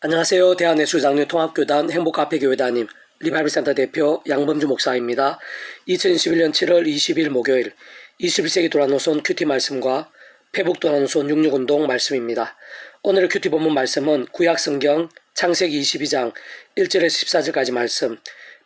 안녕하세요. 대한예수장로 통합교단 행복카페교회단임 리바이벌센터 대표 양범주 목사입니다. 2021년 7월 20일 목요일 21세기 도라노손 큐티 말씀과 페북 도라노손 66운동 말씀입니다. 오늘의 큐티 본문 말씀은 구약성경 창세기 22장 1절에서 14절까지 말씀,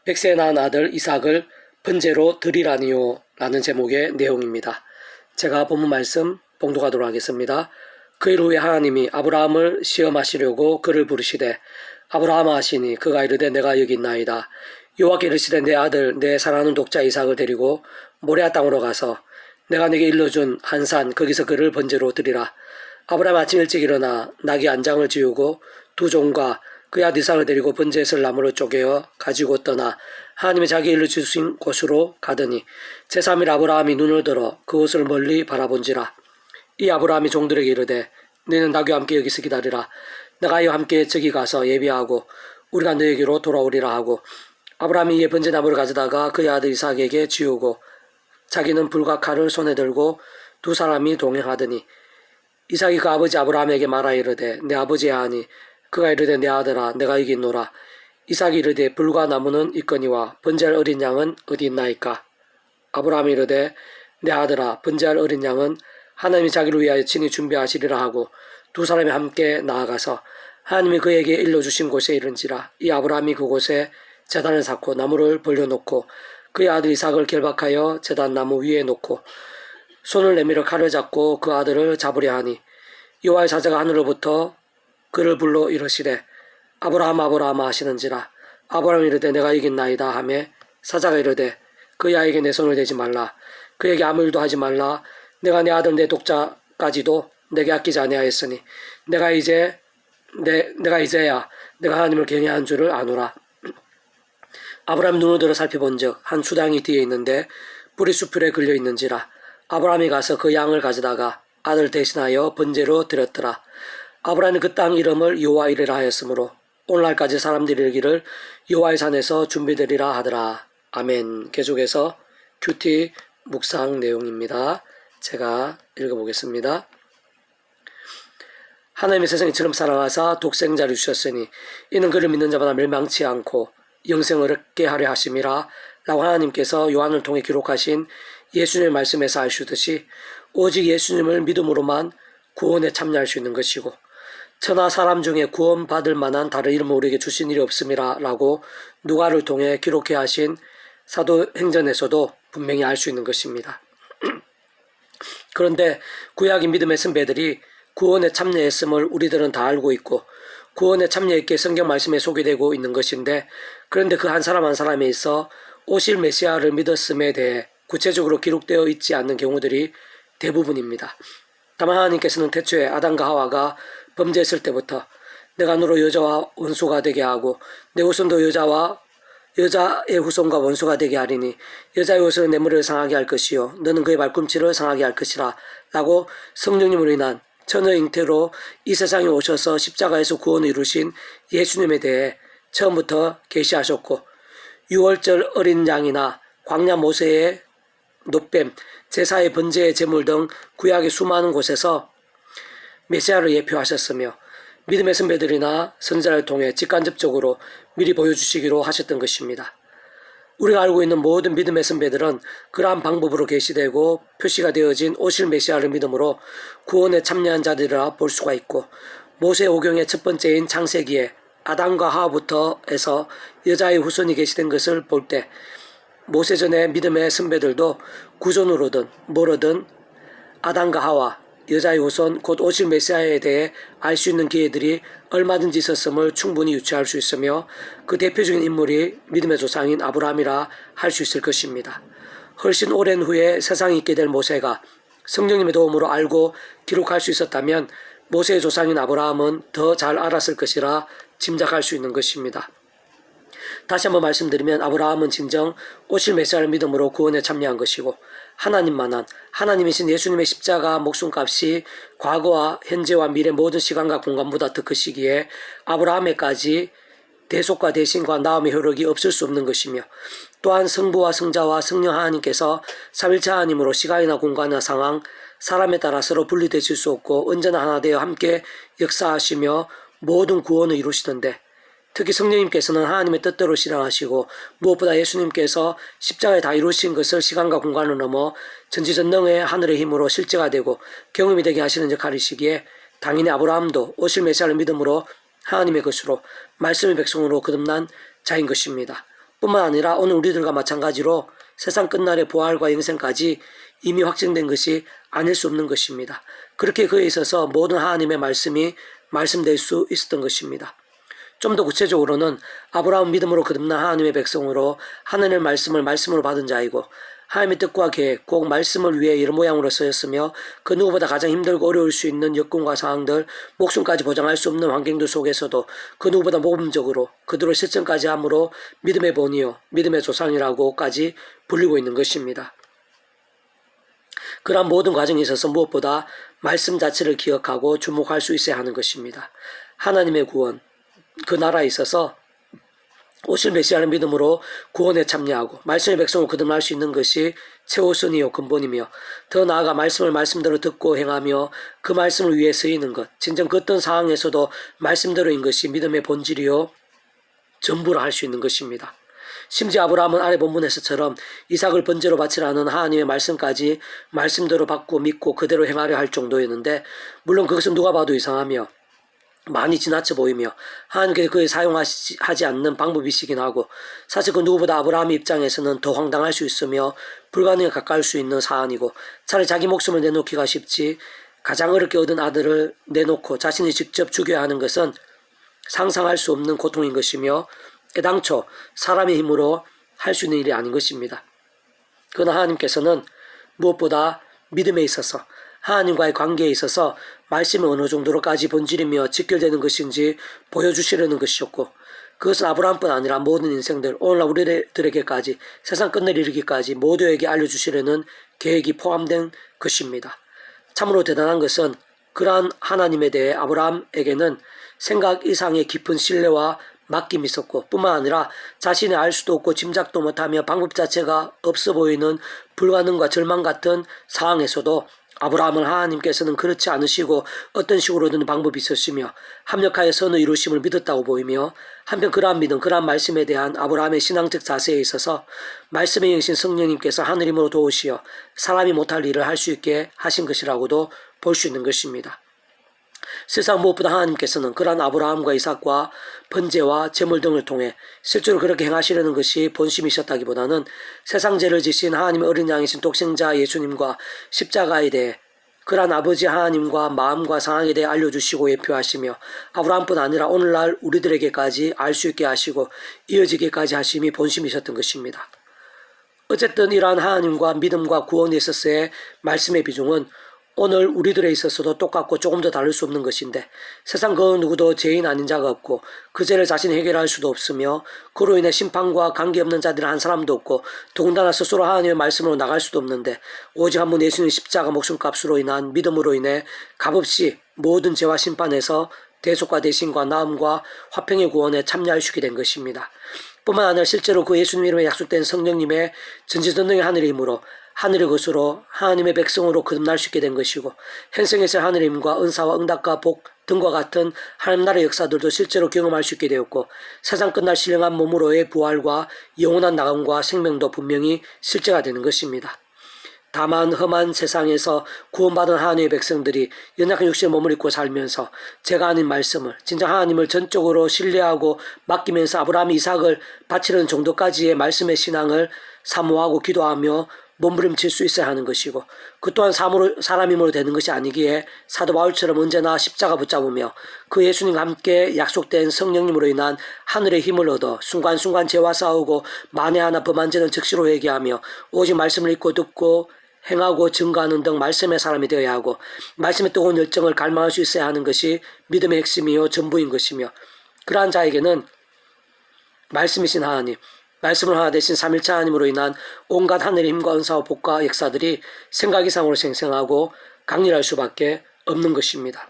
백세에 낳은 아들 이삭을 번제로 드리라니요 라는 제목의 내용입니다. 제가 본문 말씀 봉독하도록 하겠습니다. 그 일 후에 하나님이 아브라함을 시험하시려고 그를 부르시되 아브라함아 하시니 그가 이르되 내가 여기 있나이다. 여호와께 이르시되 내 아들 내 사랑하는 독자 이삭을 데리고 모레아 땅으로 가서 내가 네게 일러준 한 산 거기서 그를 번제로 드리라. 아브라함 아침 일찍 일어나 나귀 안장을 지우고 두 종과 그의 아들 이삭을 데리고 번제를 나무로 쪼개어 가지고 떠나 하나님이 자기 일러주신 곳으로 가더니 제3일 아브라함이 눈을 들어 그곳을 멀리 바라본지라. 이 아브라함이 종들에게 이르되 너희는 나귀와 함께 여기서 기다리라. 내가 이와 함께 저기 가서 예비하고 우리가 너에게로 돌아오리라 하고 아브라함이 이에 번제나무를 가져다가 그의 아들 이삭에게 지우고 자기는 불과 칼을 손에 들고 두 사람이 동행하더니 이삭이 그 아버지 아브라함에게 말하 이르되 내 아버지야 하니 그가 이르되 내 아들아 내가 여기 있노라. 이삭이 이르되 불과 나무는 있거니와 번제할 어린 양은 어디 있나이까. 아브라함이 이르되 내 아들아 번제할 어린 양은 하나님이 자기를 위하여 친히 준비하시리라 하고 두 사람이 함께 나아가서 하나님이 그에게 일러주신 곳에 이른지라. 이 아브라함이 그곳에 제단을 쌓고 나무를 벌려놓고 그의 아들 이삭을 결박하여 제단 나무 위에 놓고 손을 내밀어 칼을 잡고 그 아들을 잡으려 하니 여호와의 사자가 하늘로부터 그를 불러 이르시되 아브라함 아브라함아 하시는지라. 아브라함이 이르되 내가 여기 있나이다 하매 사자가 이르되 그 아이에게 내 손을 대지 말라. 그에게 아무 일도 하지 말라. 내가 내 아들 내 독자까지도 내게 아끼지 아니하였으니 내가 이제야 내가 하나님을 경외한 줄을 아노라. 아브라함이 눈을 들어 살펴본즉 한 수당이 뒤에 있는데 뿔이 수풀에 걸려 있는지라. 아브라함이 가서 그 양을 가져다가 아들 대신하여 번제로 드렸더라. 아브라함이 그 땅 이름을 여호와 이레라 하였으므로 오늘날까지 사람들이 이르기를 여호와의 산에서 준비되리라 하더라. 아멘. 계속해서 큐티 묵상 내용입니다. 제가 읽어보겠습니다. 하나님의 세상이 이처럼 사랑하사 독생자를 주셨으니 이는 그를 믿는 자마다 멸망치 않고 영생을 얻게 하려 하심이라 라고 하나님께서 요한을 통해 기록하신 예수님의 말씀에서 알 수 있듯이 오직 예수님을 믿음으로만 구원에 참여할 수 있는 것이고 천하 사람 중에 구원받을 만한 다른 이름을 우리에게 주신 일이 없음이라 라고 누가를 통해 기록해 하신 사도행전에서도 분명히 알 수 있는 것입니다. 그런데 구약의 믿음의 선배들이 구원에 참여했음을 우리들은 다 알고 있고 구원에 참여했기에 성경 말씀에 소개되고 있는 것인데 그런데 그 한 사람 한 사람에 있어 오실 메시아를 믿었음에 대해 구체적으로 기록되어 있지 않는 경우들이 대부분입니다. 다만 하나님께서는 태초에 아담과 하와가 범죄했을 때부터 내가 너로 여자와 원수가 되게 하고 내 후손도 여자의 후손과 원수가 되게 하리니 여자의 후손은 내 머리를 상하게 할 것이요 너는 그의 발꿈치를 상하게 할 것이라 라고 성령님으로 인한 처녀 잉태로 이 세상에 오셔서 십자가에서 구원을 이루신 예수님에 대해 처음부터 계시하셨고 유월절 어린 양이나 광야 모세의 놋뱀, 제사의 번제의 제물 등 구약의 수많은 곳에서 메시아를 예표하셨으며 믿음의 선배들이나 선지자를 통해 직간접적으로 미리 보여주시기로 하셨던 것입니다. 우리가 알고 있는 모든 믿음의 선배들은 그러한 방법으로 계시되고 표시가 되어진 오실 메시아를 믿음으로 구원에 참여한 자들이라 볼 수가 있고 모세 오경의 첫 번째인 창세기에 아담과 하와부터 해서 여자의 후손이 계시된 것을 볼 때 모세전의 믿음의 선배들도 구존으로든 뭐로든 아담과 하와 여자의 후손 곧 오실 메시아에 대해 알 수 있는 기회들이 얼마든지 있었음을 충분히 유추할 수 있으며 그 대표적인 인물이 믿음의 조상인 아브라함이라 할 수 있을 것입니다. 훨씬 오랜 후에 세상에 있게 될 모세가 성령님의 도움으로 알고 기록할 수 있었다면 모세의 조상인 아브라함은 더 잘 알았을 것이라 짐작할 수 있는 것입니다. 다시 한번 말씀드리면 아브라함은 진정 오실 메시아를 믿음으로 구원에 참여한 것이고 하나님만한 하나님이신 예수님의 십자가 목숨값이 과거와 현재와 미래 모든 시간과 공간보다 더 크시기에 아브라함에까지 대속과 대신과 나음의 효력이 없을 수 없는 것이며 또한 성부와 성자와 성령 하나님께서 삼일체 하나님으로 시간이나 공간이나 상황, 사람에 따라 서로 분리되실 수 없고 언제나 하나 되어 함께 역사하시며 모든 구원을 이루시던데 특히 성령님께서는 하나님의 뜻대로 실행하시고 무엇보다 예수님께서 십자가에 다 이루신 것을 시간과 공간을 넘어 전지전능의 하늘의 힘으로 실제가 되고 경험이 되게 하시는 역할이시기에 당연히 아브라함도 오실 메시아를 믿음으로 하나님의 것으로 말씀의 백성으로 거듭난 자인 것입니다. 뿐만 아니라 오늘 우리들과 마찬가지로 세상 끝날의 부활과 영생까지 이미 확정된 것이 아닐 수 없는 것입니다. 그렇게 그에 있어서 모든 하나님의 말씀이 말씀될 수 있었던 것입니다. 좀 더 구체적으로는 아브라함은 믿음으로 거듭난 하나님의 백성으로 하나님의 말씀을 말씀으로 받은 자이고 하나님의 뜻과 계획, 꼭 말씀을 위해 이런 모양으로 쓰였으며 그 누구보다 가장 힘들고 어려울 수 있는 여건과 상황들, 목숨까지 보장할 수 없는 환경들 속에서도 그 누구보다 모범적으로 그들을 실천까지 함으로 믿음의 본이요 믿음의 조상이라고까지 불리고 있는 것입니다. 그러한 모든 과정에 있어서 무엇보다 말씀 자체를 기억하고 주목할 수 있어야 하는 것입니다. 하나님의 구원, 그 나라에 있어서 오실 메시아를 믿음으로 구원에 참여하고 말씀의 백성을 거듭날 수 있는 것이 최우선이요 근본이며 더 나아가 말씀을 말씀대로 듣고 행하며 그 말씀을 위해 쓰이는 것, 진정 그 어떤 상황에서도 말씀대로인 것이 믿음의 본질이요 전부라 할 수 있는 것입니다. 심지어 아브라함은 아래 본문에서처럼 이삭을 번제로 바치라는 하나님의 말씀까지 말씀대로 받고 믿고 그대로 행하려 할 정도였는데 물론 그것은 누가 봐도 이상하며 많이 지나쳐 보이며 하나님께서 그에 사용하지 않는 방법이시긴 하고 사실 그 누구보다 아브라함의 입장에서는 더 황당할 수 있으며 불가능에 가까울 수 있는 사안이고 차라리 자기 목숨을 내놓기가 쉽지 가장 어렵게 얻은 아들을 내놓고 자신이 직접 죽여야 하는 것은 상상할 수 없는 고통인 것이며 애당초 사람의 힘으로 할 수 있는 일이 아닌 것입니다. 그러나 하나님께서는 무엇보다 믿음에 있어서 하나님과의 관계에 있어서 말씀이 어느 정도로까지 본질이며 직결되는 것인지 보여주시려는 것이었고 그것은 아브라함뿐 아니라 모든 인생들 오늘날 우리들에게까지 세상 끝내를 이르기까지 모두에게 알려주시려는 계획이 포함된 것입니다. 참으로 대단한 것은 그러한 하나님에 대해 아브라함에게는 생각 이상의 깊은 신뢰와 맡김이 있었고 뿐만 아니라 자신이 알 수도 없고 짐작도 못하며 방법 자체가 없어 보이는 불가능과 절망 같은 상황에서도 아브라함은 하나님께서는 그렇지 않으시고 어떤 식으로든 방법이 있으시며 합력하여 선의 이루심을 믿었다고 보이며 한편 그러한 믿음, 그러한 말씀에 대한 아브라함의 신앙적 자세에 있어서 말씀의 영신 성령님께서 하늘 힘으로 도우시어 사람이 못할 일을 할 수 있게 하신 것이라고도 볼 수 있는 것입니다. 세상 무엇보다 하나님께서는 그러한 아브라함과 이삭과 번제와 제물 등을 통해 실제로 그렇게 행하시려는 것이 본심이셨다기보다는 세상 죄를 지신 하나님의 어린 양이신 독생자 예수님과 십자가에 대해 그러한 아버지 하나님과 마음과 상황에 대해 알려주시고 예표하시며 아브라함뿐 아니라 오늘날 우리들에게까지 알 수 있게 하시고 이어지게까지 하심이 본심이셨던 것입니다. 어쨌든 이러한 하나님과 믿음과 구원에 있어서의 말씀의 비중은 오늘 우리들에 있어서도 똑같고 조금 더 다를 수 없는 것인데 세상 그 누구도 죄인 아닌 자가 없고 그 죄를 자신이 해결할 수도 없으며 그로 인해 심판과 관계없는 자들 한 사람도 없고 더군다나 스스로 하나님의 말씀으로 나갈 수도 없는데 오직 한 분 예수님 십자가 목숨값으로 인한 믿음으로 인해 값없이 모든 죄와 심판에서 대속과 대신과 나음과 화평의 구원에 참여할 수 있게 된 것입니다. 뿐만 아니라 실제로 그 예수님 이름에 약속된 성령님의 전지전능의 하늘의 힘으로 하늘의 것으로 하나님의 백성으로 거듭날 수 있게 된 것이고 현생에서의 하늘의 힘과 은사와 응답과 복 등과 같은 하나님 나라의 역사들도 실제로 경험할 수 있게 되었고 세상 끝날 신령한 몸으로의 부활과 영원한 나음과 생명도 분명히 실제가 되는 것입니다. 다만 험한 세상에서 구원받은 하나님의 백성들이 연약한 육신의 몸을 입고 살면서 제가 아닌 말씀을 진짜 하나님을 전적으로 신뢰하고 맡기면서 아브라함이 이삭을 바치는 정도까지의 말씀의 신앙을 사모하고 기도하며 몸부림칠 수 있어야 하는 것이고 그 또한 사람 힘으로 되는 것이 아니기에 사도 바울처럼 언제나 십자가 붙잡으며 그 예수님과 함께 약속된 성령님으로 인한 하늘의 힘을 얻어 순간순간 죄와 싸우고 만에 하나 범한 죄는 즉시로 회개하며 오직 말씀을 읽고 듣고 행하고 증거하는 등 말씀의 사람이 되어야 하고 말씀의 뜨거운 열정을 갈망할 수 있어야 하는 것이 믿음의 핵심이요 전부인 것이며 그러한 자에게는 말씀이신 하나님 말씀을 하나 되신 삼일차 하나님으로 인한 온갖 하늘의 힘과 은사와 복과 역사들이 생각 이상으로 생생하고 강렬할 수밖에 없는 것입니다.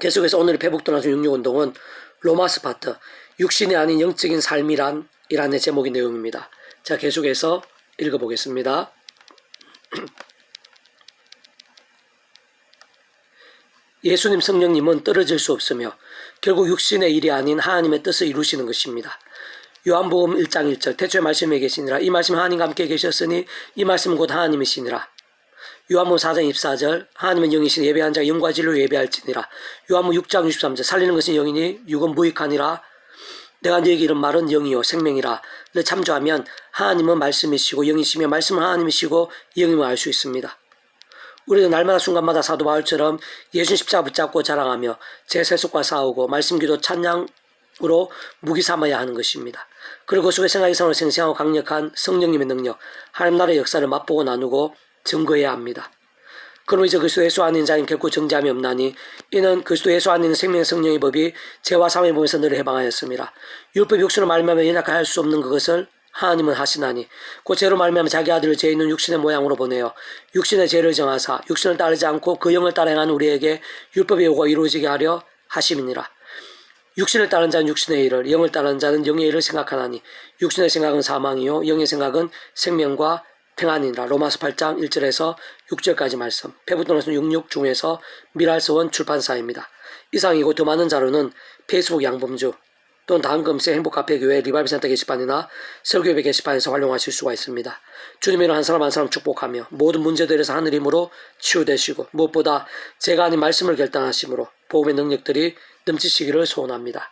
계속해서 오늘의 회복도나서 66운동은 로마스 파트 육신이 아닌 영적인 삶이란 이란의 제목의 내용입니다. 자, 계속해서 읽어보겠습니다. 예수님 성령님은 떨어질 수 없으며 결국 육신의 일이 아닌 하나님의 뜻을 이루시는 것입니다. 요한복음 1장 1절 태초에 말씀에 계시니라 이 말씀은 하나님과 함께 계셨으니 이 말씀은 곧 하나님이시니라. 요한복음 4장 24절 하나님은 영이시니 예배한 자가 영과 진리로 예배할지니라. 요한복음 6장 63절 살리는 것은 영이니 육은 무익하니라. 내가 너에게 이른 말은 영이요 생명이라. 를 참조하면 하나님은 말씀이시고 영이시며 말씀은 하나님이시고 영임을 알 수 있습니다. 우리는 날마다 순간마다 사도 바울처럼 예수 십자가 붙잡고 자랑하며 제 세속과 싸우고 말씀 기도 찬양으로 무기 삼아야 하는 것입니다. 그리고 그 속에 생각 이상으로 생생하고 강력한 성령님의 능력, 하나님 나라의 역사를 맛보고 나누고 증거해야 합니다. 그러므로 이제 그리스도 예수 안에 있는 자는 결코 정죄함이 없나니 이는 그리스도 예수 안에 있는 생명의 성령의 법이 죄와 사망의 몸에서 너를 해방하였습니다. 율법이 육신으로 말미암아 연약하여 할 수 없는 그것을 하나님은 하시나니 곧 죄로 말미암아 자기 아들을 죄 있는 육신의 모양으로 보내어 육신의 죄를 정하사 육신을 따르지 않고 그 영을 따라 행하는 우리에게 율법의 요구가 이루어지게 하려 하심이니라. 육신을 따르는 자는 육신의 일을 영을 따르는 자는 영의 일을 생각하나니 육신의 생각은 사망이요 영의 생각은 생명과 평안이니라. 로마서 8장 1절에서 6절까지 말씀. 페부토너스 66 중에서 미랄서원 출판사입니다. 이상이고 더 많은 자료는 페이스북 양범주 또는 다음금세 행복카페교회 리바이브센터 게시판이나 설교예배 게시판에서 활용하실 수가 있습니다. 주님으로 한 사람 한 사람 축복하며 모든 문제들에서 하늘 힘으로 치유되시고 무엇보다 제가 아닌 말씀을 결단하심으로 복음의 능력들이 넘치시기를 소원합니다.